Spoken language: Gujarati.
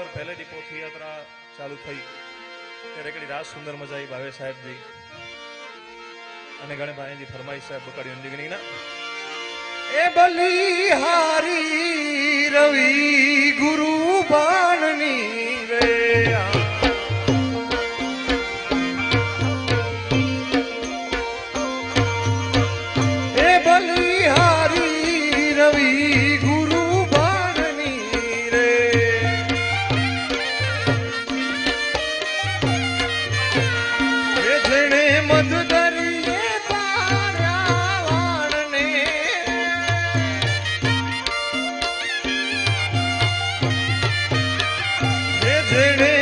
બરાબર પહેલેથી પોથયાત્રા ચાલુ થઈ ત્યારે એકડી રાત સુંદર મજા આવી ભાવે સાહેબજી અને ગણભાઈજી ફરમાઈશ સાહેબ બકાડી અંડીગણી ના એ બલિહારી રવિ ગુરુ બાણની રે એ બલિહારી રવિ ગુરુ બાણની રે એ જેણે મધ દરિયે તાર્યા વાણને જેણે